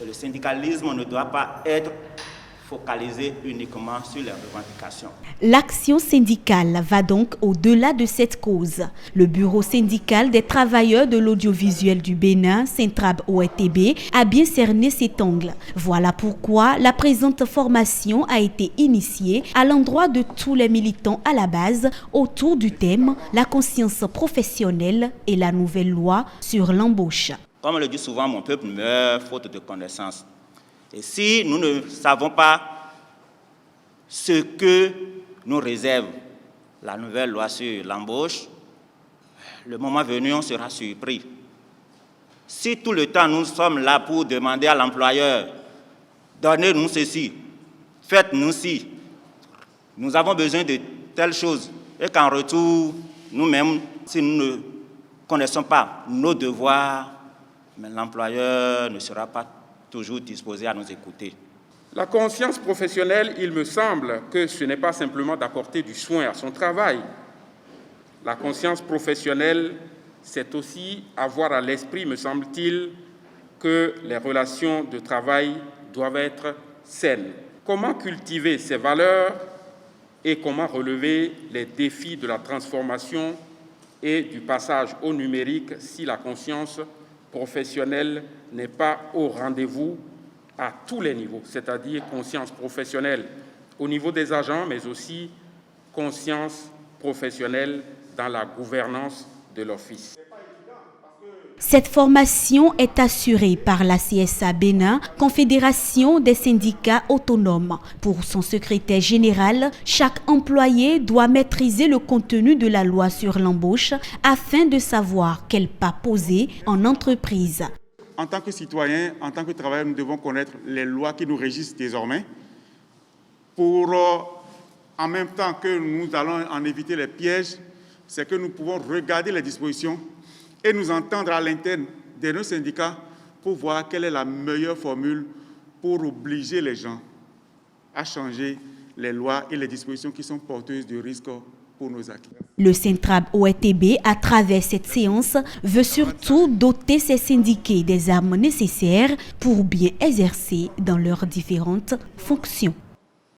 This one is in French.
Le syndicalisme ne doit pas être focalisé uniquement sur les revendications. L'action syndicale va donc au-delà de cette cause. Le bureau syndical des travailleurs de l'audiovisuel du Bénin, Centrab-OETB, a bien cerné cet angle. Voilà pourquoi la présente formation a été initiée à l'endroit de tous les militants à la base autour du thème « La conscience professionnelle et la nouvelle loi sur l'embauche ». Comme le dit souvent, mon peuple meurt faute de connaissances. Et si nous ne savons pas ce que nous réserve la nouvelle loi sur l'embauche, le moment venu, on sera surpris. Si tout le temps nous sommes là pour demander à l'employeur, donnez-nous ceci, faites-nous ci, nous avons besoin de telle chose, et qu'en retour, nous-mêmes, si nous ne connaissons pas nos devoirs, mais l'employeur ne sera pas toujours disposé à nous écouter. La conscience professionnelle, il me semble que ce n'est pas simplement d'apporter du soin à son travail. La conscience professionnelle, c'est aussi avoir à l'esprit, me semble-t-il, que les relations de travail doivent être saines. Comment cultiver ces valeurs et comment relever les défis de la transformation et du passage au numérique si la conscience professionnelle n'est pas au rendez-vous à tous les niveaux, c'est-à-dire conscience professionnelle au niveau des agents, mais aussi conscience professionnelle dans la gouvernance de l'office. Cette formation est assurée par la CSA Bénin, Confédération des syndicats autonomes. Pour son secrétaire général, chaque employé doit maîtriser le contenu de la loi sur l'embauche afin de savoir quel pas poser en entreprise. En tant que citoyens, en tant que travailleurs, nous devons connaître les lois qui nous régissent désormais pour, en même temps que nous allons en éviter les pièges, c'est que nous pouvons regarder les dispositions et nous entendre à l'interne de nos syndicats pour voir quelle est la meilleure formule pour obliger les gens à changer les lois et les dispositions qui sont porteuses de risques pour nos acquis. Le Centrab-OETB, à travers cette séance, veut surtout doter ses syndiqués des armes nécessaires pour bien exercer dans leurs différentes fonctions.